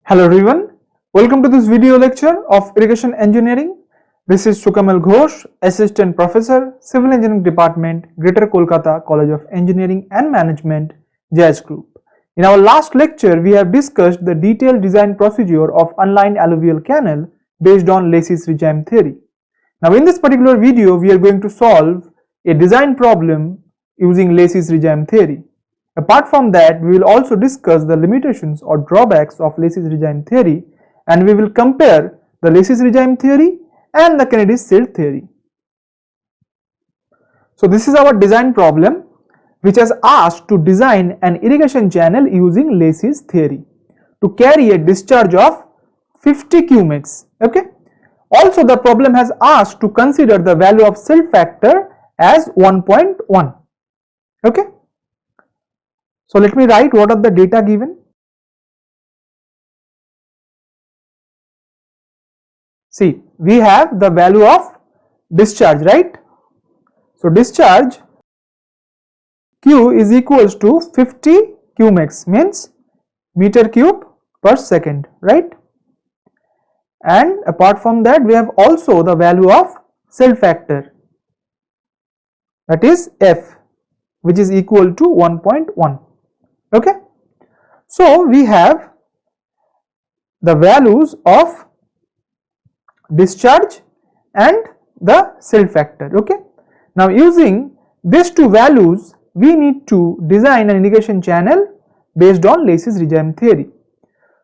Hello everyone, welcome to this video lecture of Irrigation Engineering. This is Sukamal Ghosh, Assistant Professor, Civil Engineering Department, Greater Kolkata College of Engineering and Management, JAS Group. In our last lecture, we have discussed the detailed design procedure of unlined alluvial canal based on Lacy's regime theory. Now in this particular video, we are going to solve a design problem using Lacy's regime theory. Apart from that, we will also discuss the limitations or drawbacks of Lacy's regime theory, and we will compare the Lacy's regime theory and the Kennedy's silt theory. So this is our design problem which has asked to design an irrigation channel using Lacy's theory to carry a discharge of 50 cumecs. Okay. Also the problem has asked to consider the value of silt factor as 1.1. Okay. So let me write what are the data given. See, we have the value of discharge, right? So discharge Q is equals to 50 cumecs, means meter cube per second, right? And apart from that, we have also the value of silt factor, that is F, which is equal to 1.1. Okay, so we have the values of discharge and the silt factor. Okay, now using these two values, we need to design an irrigation channel based on Lacy's regime theory.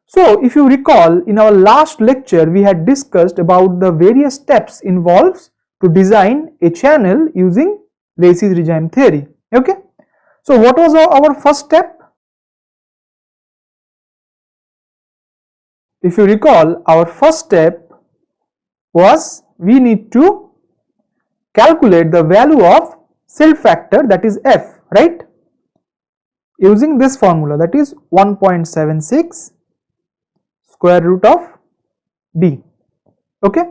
So if you recall, in our last lecture we had discussed about the various steps involved to design a channel using Lacy's regime theory. Okay, so what was our first step? If you recall, our first step was we need to calculate the value of silt factor, that is F, right, using this formula, that is 1.76 square root of D. Okay,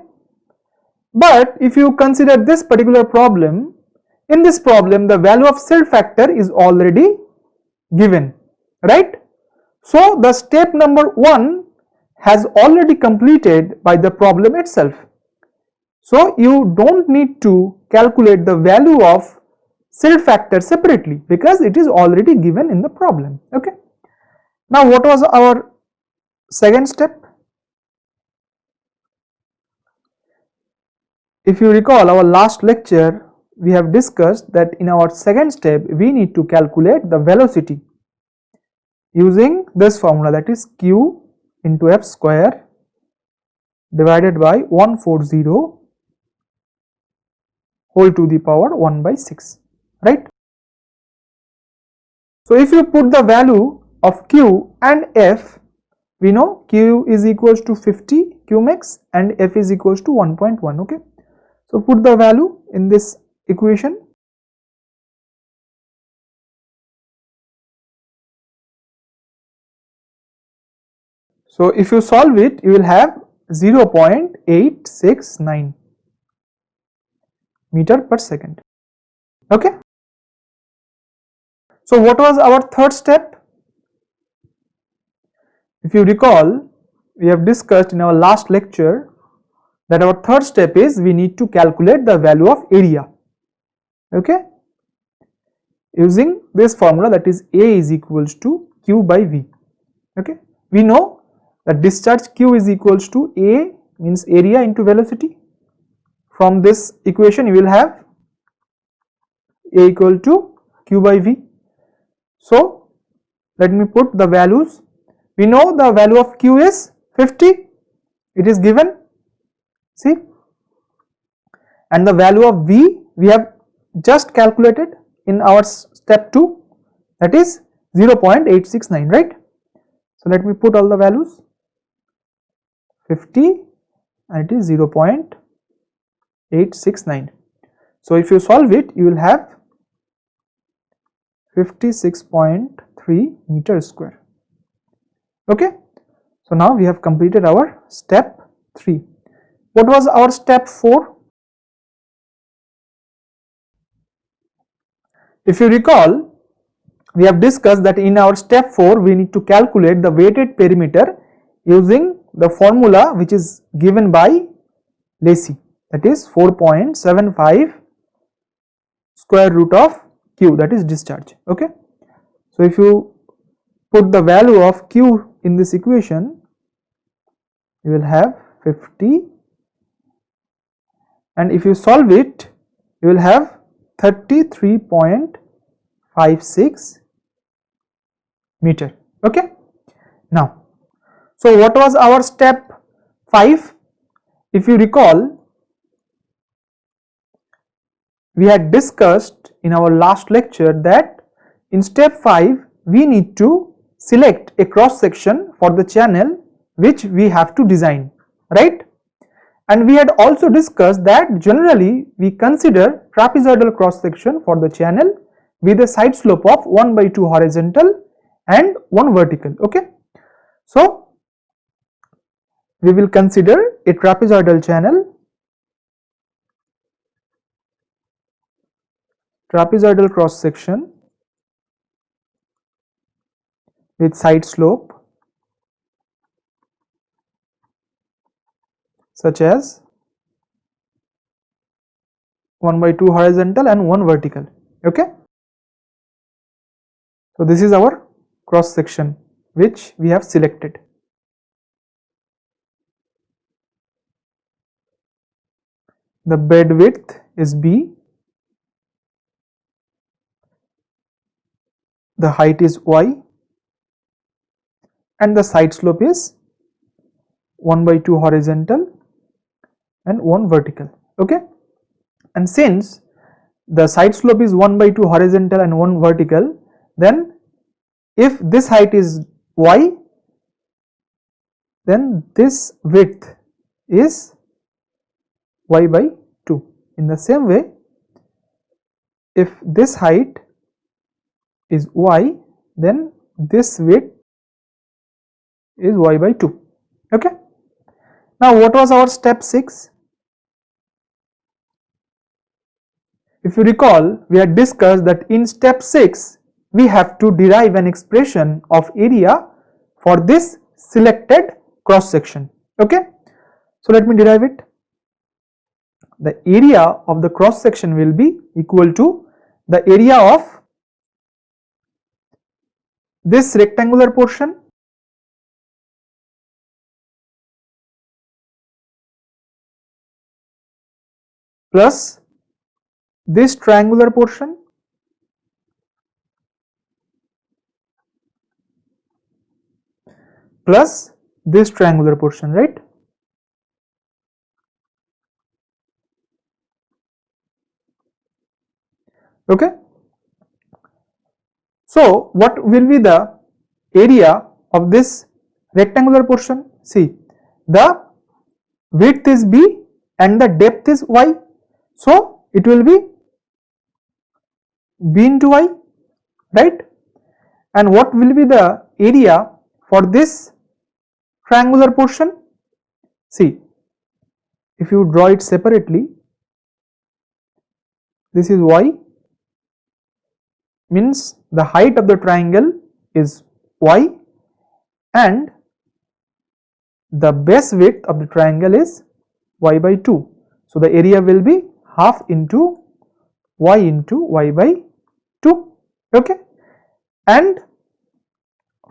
but if you consider this particular problem, in this problem the value of silt factor is already given, right? So the step number 1 has already completed by the problem itself. So you don't need to calculate the value of silt factor separately because it is already given in the problem. Okay. Now what was our second step? If you recall our last lecture, we have discussed that in our second step we need to calculate the velocity using this formula, that is Q into F square divided by 140 whole to the power 1 by 6, right? So if you put the value of Q and F, we know Q is equals to 50 cumecs and F is equals to 1.1. Okay, so put the value in this equation. So if you solve it, you will have 0.869 meter per second. Okay. So what was our third step? If you recall, we have discussed in our last lecture that our third step is we need to calculate the value of area. Okay, using this formula, that is A is equals to Q by V. Okay, we know that discharge Q is equals to A means area into velocity. From this equation you will have A equal to Q by V. So let me put the values. We know the value of Q is 50, it is given, see, and the value of V we have just calculated in our step 2, that is 0.869, right? So let me put all the values, 50 and it is 0.869. So if you solve it, you will have 56.3 meter square. Okay, so now we have completed our step 3. What was our step 4? If you recall, we have discussed that in our step 4 we need to calculate the weighted perimeter using the formula which is given by Lacey, that is 4.75 square root of Q, that is discharge. Okay, so if you put the value of Q in this equation, you will have 50, and if you solve it, you will have 33.56 meter. Okay, now, so what was our step 5? If you recall, we had discussed in our last lecture that in step 5 we need to select a cross section for the channel which we have to design, right? And we had also discussed that generally we consider trapezoidal cross section for the channel with a side slope of 1/2 horizontal and 1 vertical. Okay, so we will consider a trapezoidal channel, trapezoidal cross section with side slope such as 1/2 horizontal and 1 vertical. Okay, so this is our cross section which we have selected. The bed width is B, the height is Y, and the side slope is 1/2 horizontal and 1 vertical. Okay, and since the side slope is 1/2 horizontal and 1 vertical, then if this height is Y, then this width is Y/2. In the same way, if this height is Y, then this width is Y/2. Okay, now what was our step 6? If you recall, we had discussed that in step 6 we have to derive an expression of area for this selected cross section. Okay, so let me derive it. The area of the cross section will be equal to the area of this rectangular portion plus this triangular portion plus this triangular portion, right? Okay, so what will be the area of this rectangular portion? See, the width is B and the depth is Y, so it will be B into Y, right? And what will be the area for this triangular portion? See, if you draw it separately, this is Y, means the height of the triangle is Y and the base width of the triangle is Y/2. So the area will be half into Y/2. Okay, and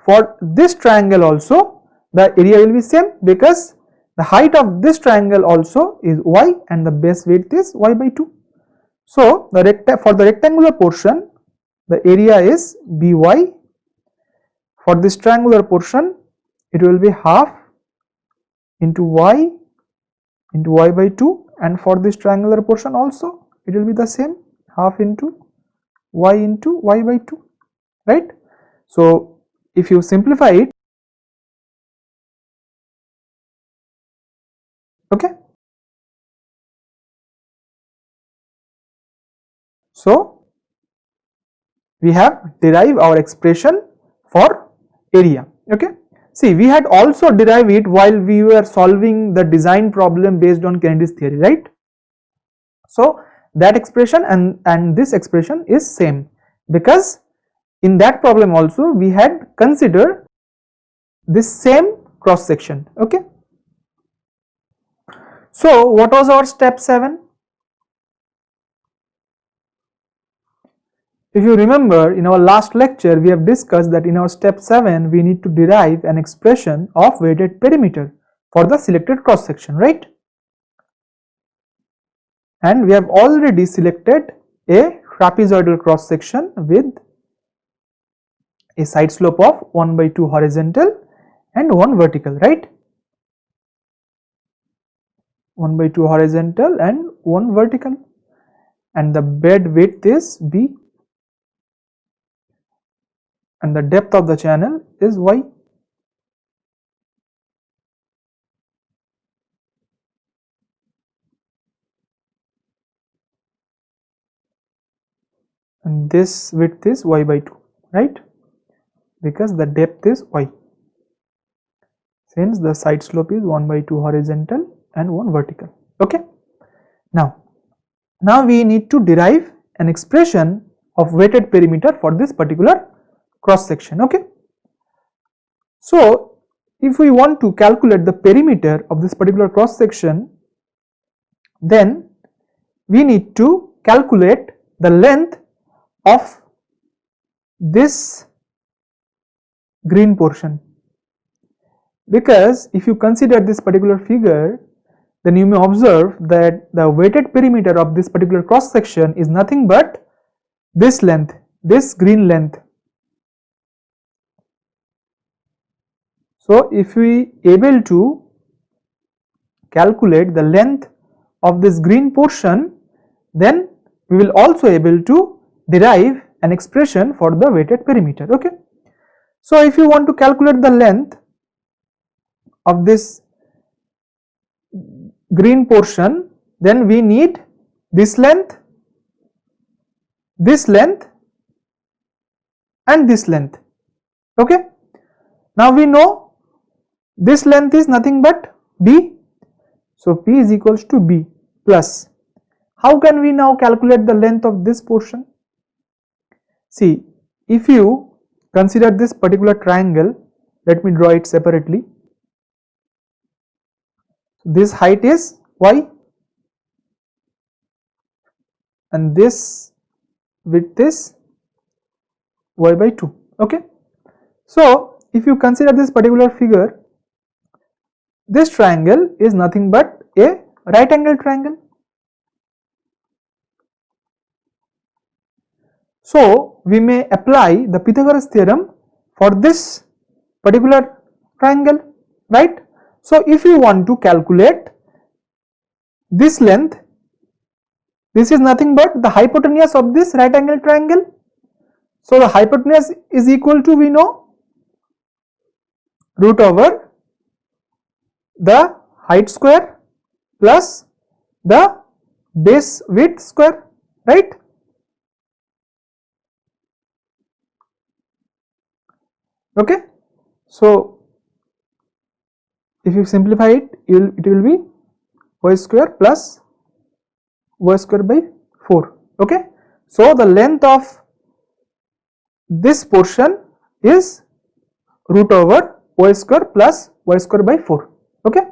for this triangle also the area will be same because the height of this triangle also is Y and the base width is Y/2. So for the rectangular portion the area is By. For this triangular portion it will be half into Y into Y/2, and for this triangular portion also it will be the same, half into Y/2, right? So if you simplify it, okay, so we have derived our expression for area. Okay, see, we had also derived it while we were solving the design problem based on Kennedy's theory, right? So that expression and this expression is same because in that problem also we had considered this same cross section. Okay. So what was our step 7? If you remember, in our last lecture we have discussed that in our step 7 we need to derive an expression of weighted perimeter for the selected cross section, right? And we have already selected a trapezoidal cross section with a side slope of 1/2 horizontal and 1 vertical, right? 1/2 horizontal and 1 vertical, and the bed width is B and the depth of the channel is Y. And this width is Y/2, right? Because the depth is Y, since the side slope is 1/2 horizontal and 1 vertical. Okay. Now we need to derive an expression of weighted perimeter for this particular cross section. Okay. So if we want to calculate the perimeter of this particular cross section, then we need to calculate the length of this green portion, because if you consider this particular figure, then you may observe that the weighted perimeter of this particular cross section is nothing but this length, this green length. So if we able to calculate the length of this green portion, then we will also able to derive an expression for the weighted perimeter. Okay. So if you want to calculate the length of this green portion, then we need this length and this length. Okay. Now we know this length is nothing but B, so P is equals to B plus. How can we now calculate the length of this portion? See, if you consider this particular triangle, let me draw it separately. This height is Y and this width is Y/2. Okay. So if you consider this particular figure, this triangle is nothing but a right angle triangle. So we may apply the Pythagoras theorem for this particular triangle, right? So if you want to calculate this length, this is nothing but the hypotenuse of this right angle triangle. So the hypotenuse is equal to, we know, root over the height square plus the base width square, right? Okay. So if you simplify it, it will be Y square plus Y square by 4. Okay. So the length of this portion is root over Y square plus Y square by 4. Okay.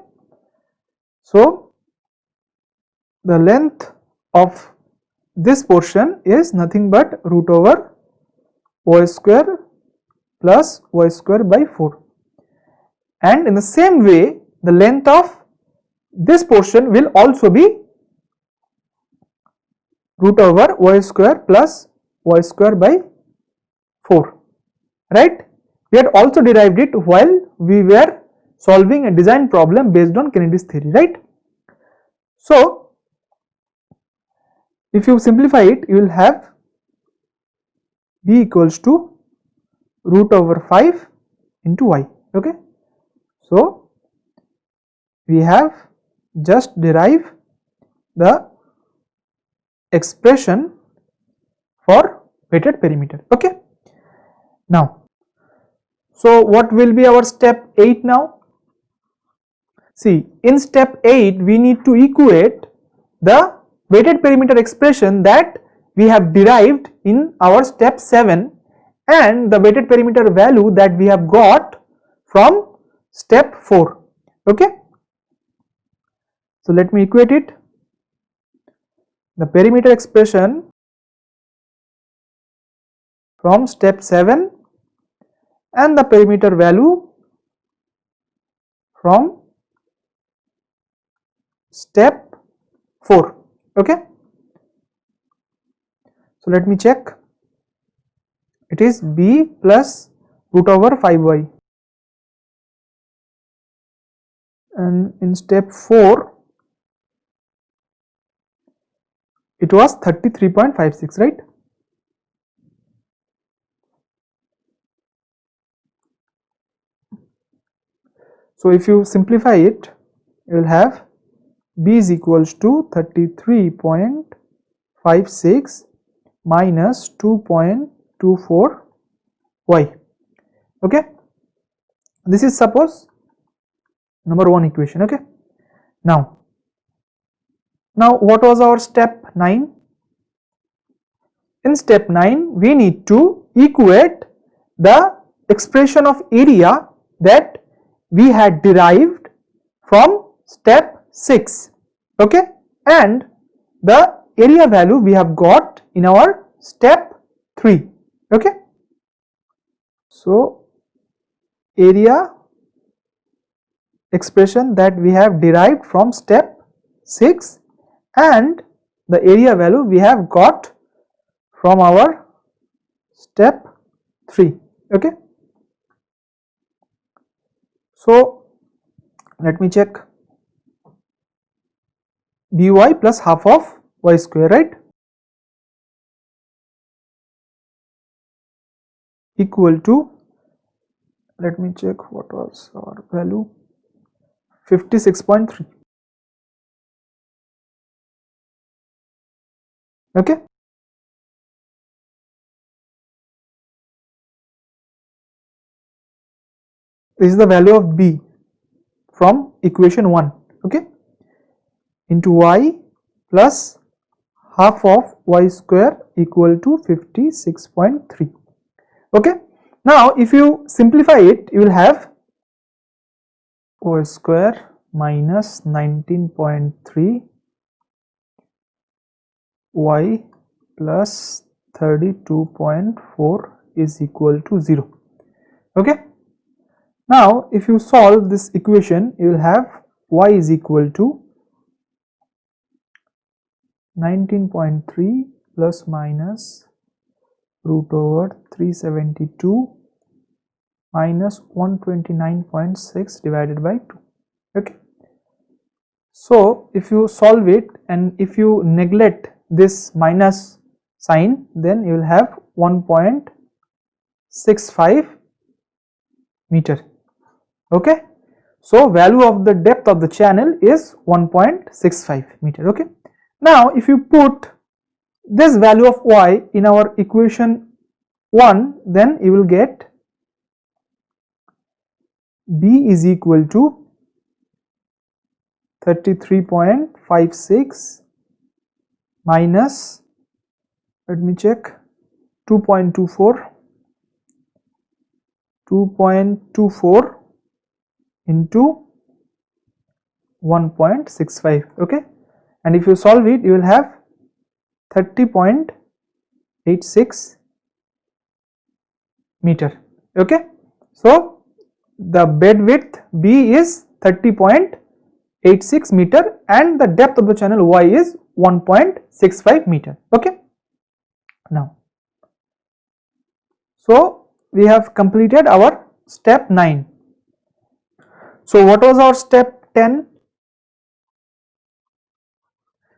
So the length of this portion is nothing but root over Y square plus Y square by 4. And in the same way, the length of this portion will also be root over Y square plus Y square by 4, right? We had also derived it while we were solving a design problem based on Kennedy's theory, right? So if you simplify it, you will have B equals to root over 5 into Y. Okay. So we have just derived the expression for weighted perimeter. Okay. Now, so what will be our step 8 now? See, in step 8 we need to equate the weighted perimeter expression that we have derived in our step 7 and the weighted perimeter value that we have got from step 4. Okay, so let me equate it. The perimeter expression from step 7 and the perimeter value from step 4. Okay, so let me check. It is b plus root over 5y, and in step 4 it was 33.56, right? So if you simplify it, you will have b is equals to 33.56 minus 2.24 y. Okay, this is suppose number 1 equation. Okay, now what was our step 9? In step 9 we need to equate the expression of area that we had derived from step 6. Okay, and the area value we have got in our step 3. Okay, so area expression that we have derived from step 6 and the area value we have got from our step 3. Okay, so let me check. By plus half of y square, right, equal to, let me check what was our value, 56.3. Okay, this is the value of b from equation 1. Okay, into y plus half of y square equal to 56.3. Okay, now if you simplify it, you will have y square minus 19.3 y plus 32.4 is equal to 0. Okay, now if you solve this equation, you will have y is equal to 19.3 plus minus root over 372 minus 129.6 divided by 2. Okay, so if you solve it and if you neglect this minus sign, then you will have 1.65 meter. Okay, so value of the depth of the channel is 1.65 meter. Okay, now if you put this value of y in our equation 1, then you will get b is equal to 33.56 minus, let me check, 2.24 into 1.65. okay, and if you solve it, you will have 30.86 meter. Okay, so the bed width B is 30.86 meter and the depth of the channel Y is 1.65 meter. Okay, now so we have completed our step 9. So what was our step 10?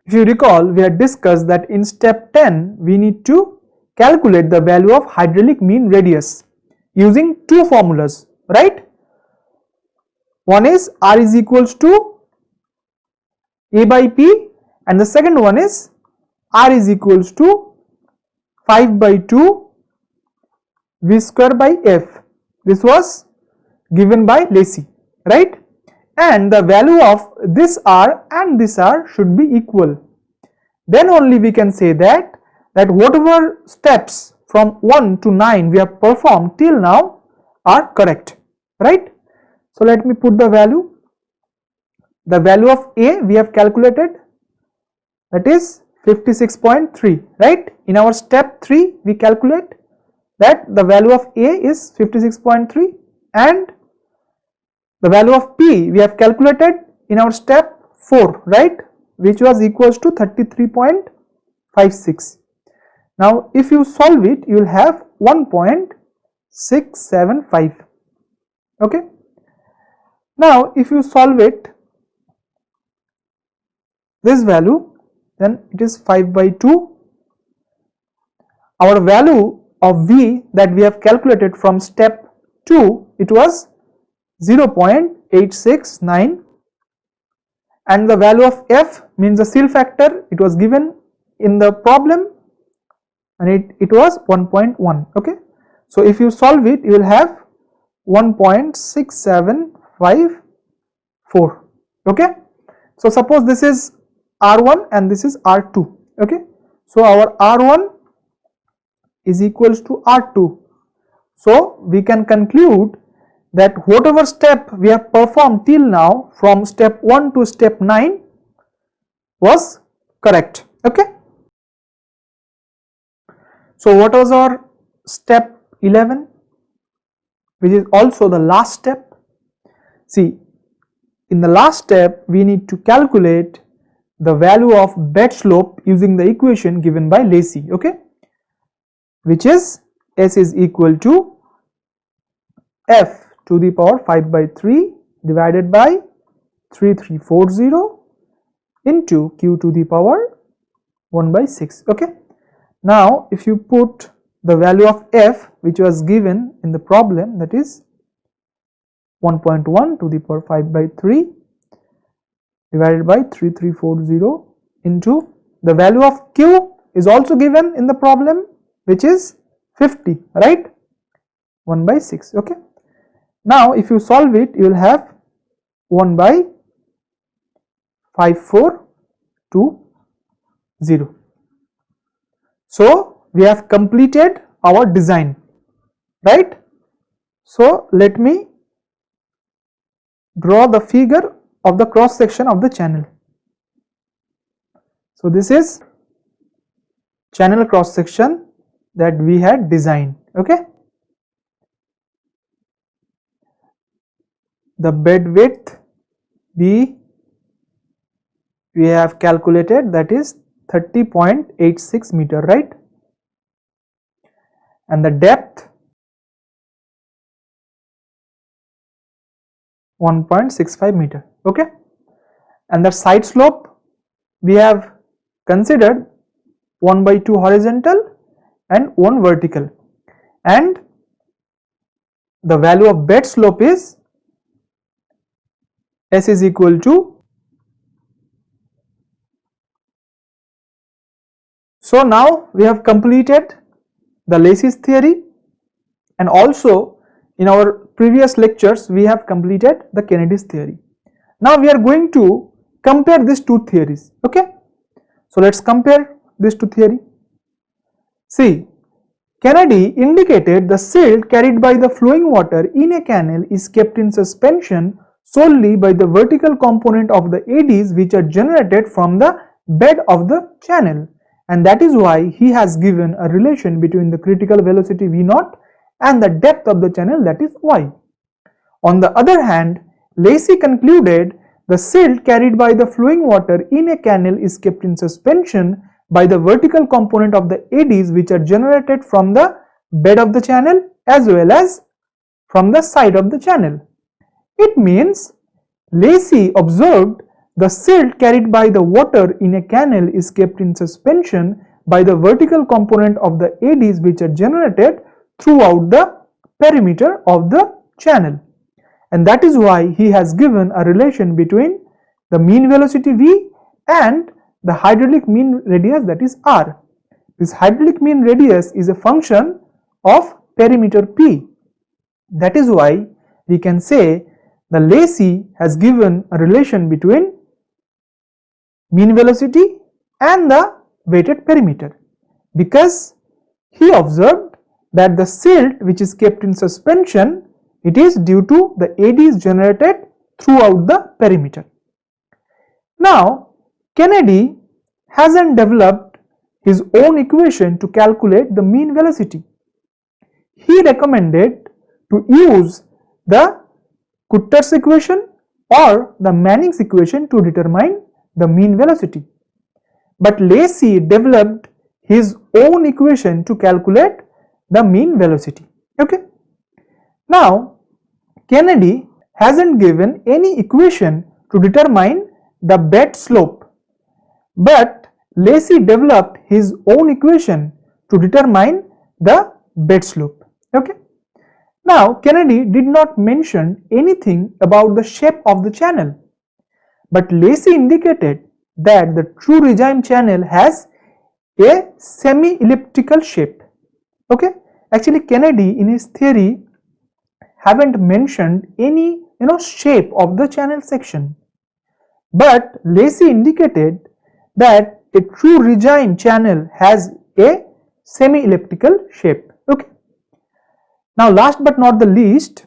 If you recall, we had discussed that in step 10 we need to calculate the value of hydraulic mean radius using two formulas, right? One is R is equals to A by P and the second one is R is equals to 5 by 2 V square by F. This was given by Lacey, right? And the value of this R and this R should be equal. Then only we can say that whatever steps from 1 to 9 we have performed till now are correct, right? So let me put the value. The value of A we have calculated, that is 56.3, right? In our step 3 we calculate that the value of A is 56.3 and the value of P we have calculated in our step 4, right, which was equals to 33.56. Now if you solve it, you will have 1.675. okay. Now if you solve it, this value, then it is 5 by 2. Our value of V that we have calculated from step 2, it was 0.869, and the value of F means the seal factor, it was given in the problem and it was 1.1. okay. So if you solve it, you will have 1.6754. okay. So suppose this is R1 and this is R2. okay. So our R1 is equals to R2. So we can conclude that whatever step we have performed till now from step 1 to step 9 was correct. okay. So what was our step 11, which is also the last step? See, in the last step we need to calculate the value of bed slope using the equation given by Lacy, okay, which is S is equal to F to the power 5 by 3 divided by 3340 into Q to the power 1 by 6. okay. Now if you put the value of F which was given in the problem, that is 1.1 to the power 5 by 3 divided by 3340 into the value of Q is also given in the problem, which is 50, right, 1 by 6. okay. Now if you solve it, you will have 1 by 5420. So we have completed our design, right? So let me draw the figure of the cross section of the channel. So this is channel cross section that we had designed, okay. The bed width B we have calculated, that is 30.86 meter, right, and the depth 1.65 meter, okay, and the side slope we have considered 1 by 2 horizontal and 1 vertical, and the value of bed slope is S is equal to. So now we have completed the Lacy's theory, and also in our previous lectures we have completed the Kennedy's theory. Now we are going to compare these two theories, okay. So let's compare these two theories. See, Kennedy indicated the silt carried by the flowing water in a canal is kept in suspension solely by the vertical component of the eddies which are generated from the bed of the channel, and that is why he has given a relation between the critical velocity V0 and the depth of the channel, that is y. On the other hand, Lacy concluded the silt carried by the flowing water in a canal is kept in suspension by the vertical component of the eddies which are generated from the bed of the channel as well as from the side of the channel. It means Lacy observed the silt carried by the water in a canal is kept in suspension by the vertical component of the eddies which are generated throughout the perimeter of the channel, and that is why he has given a relation between the mean velocity V and the hydraulic mean radius, that is R. This hydraulic mean radius is a function of perimeter P. That is why we can say the Lacy has given a relation between mean velocity and the weighted perimeter, because he observed that the silt which is kept in suspension It is due to the eddies generated throughout the perimeter. Now, Kennedy hasn't developed his own equation to calculate the mean velocity. He recommended to use the Kutter's equation or the Manning's equation to determine the mean velocity. But Lacey developed his own equation to calculate the mean velocity. Okay. Now, Kennedy hasn't given any equation to determine the bed slope, but Lacey developed his own equation to determine the bed slope. Okay. Now, Kennedy did not mention anything about the shape of the channel, but Lacey indicated that the true regime channel has a semi-elliptical shape. Okay. Actually, Kennedy in his theory haven't mentioned any shape of the channel section, but Lacey indicated that a true regime channel has a semi-elliptical shape. Okay. Now, last but not the least,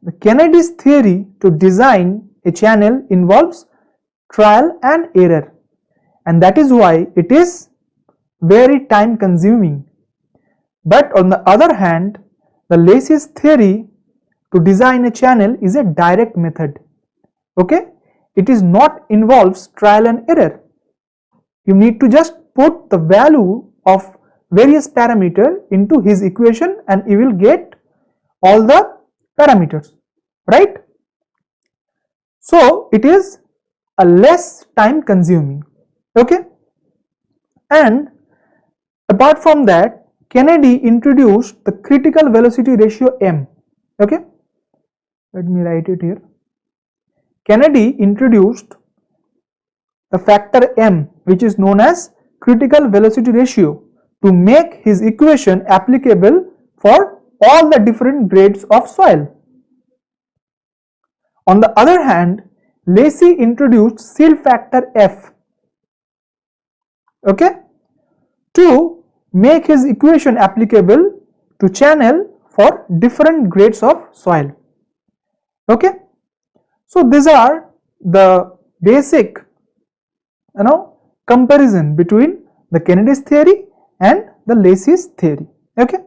the Kennedy's theory to design a channel involves trial and error, and that is why it is very time consuming. But on the other hand, the Lacey's theory to design a channel is a direct method. Okay, it is not involves trial and error. You need to just put the value of various parameters into his equation and you will get all the parameters, right? So it is a less time consuming. Okay, and apart from that, Kennedy introduced the critical velocity ratio m. Okay, let me write it here. Kennedy introduced the factor m, which is known as critical velocity ratio, to make his equation applicable for all the different grades of soil. On the other hand, Lacey introduced silt factor f, okay, to make his equation applicable to channel for different grades of soil. Okay, so these are the basic comparison between the Kennedy's theory and the Lacey's theory. Okay,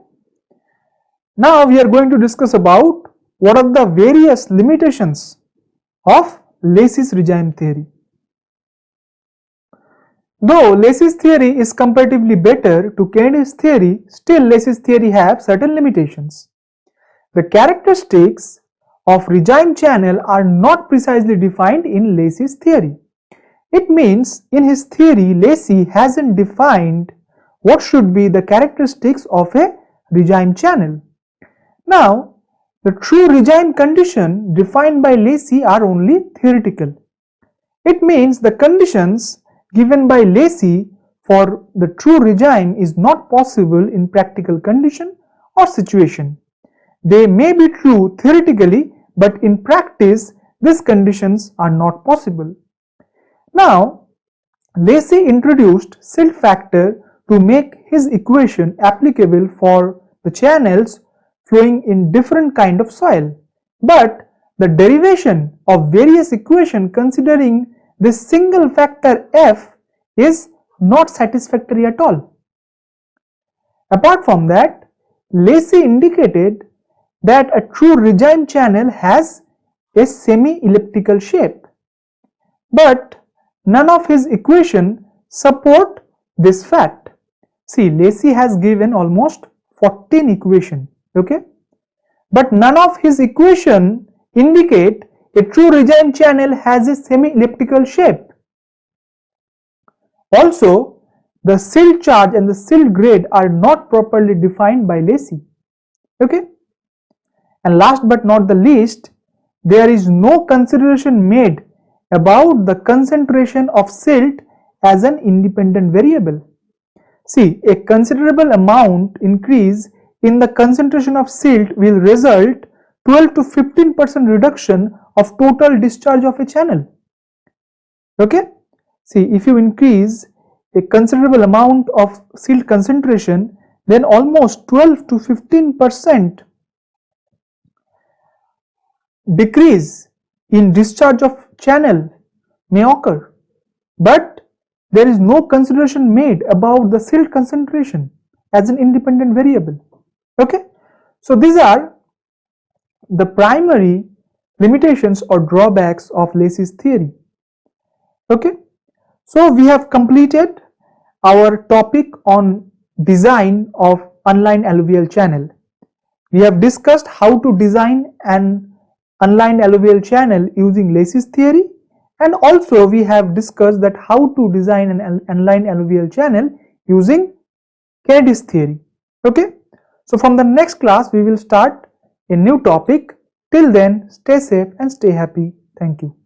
now we are going to discuss about what are the various limitations of Lacey's regime theory. Though Lacey's theory is comparatively better to Kennedy's theory, still Lacey's theory have certain limitations. The characteristics of regime channel are not precisely defined in Lacey's theory. It means in his theory, Lacey hasn't defined what should be the characteristics of a regime channel. Now, the true regime condition defined by Lacey are only theoretical. It means the conditions given by Lacey for the true regime is not possible in practical condition or situation. They may be true theoretically, but in practice these conditions are not possible. Now, Lacey introduced silt factor to make his equation applicable for the channels flowing in different kind of soil, but the derivation of various equations considering this single factor f is not satisfactory at all. Apart from that, Lacey indicated that a true regime channel has a semi-elliptical shape, but none of his equations support this fact. See, Lacey has given almost 14 equations, okay, but none of his equations indicate a true regime channel has a semi-elliptical shape. Also, the silt charge and the silt grade are not properly defined by Lacey. Okay, and last but not the least, there is no consideration made about the concentration of silt as an independent variable. See, a considerable amount increase in the concentration of silt will result 12 to 15% reduction of total discharge of a channel. Okay, see, if you increase a considerable amount of silt concentration, then almost 12 to 15% decrease in discharge of channel may occur, but there is no consideration made about the silt concentration as an independent variable. Okay, so these are the primary limitations or drawbacks of Lacey's theory. Okay, so we have completed our topic on design of unlined alluvial channel. We have discussed how to design an unlined alluvial channel using Lacey's theory, and also we have discussed that how to design an unlined alluvial channel using Kennedy's theory. Okay, so from the next class we will start a new topic. Till then, stay safe and stay happy. Thank you.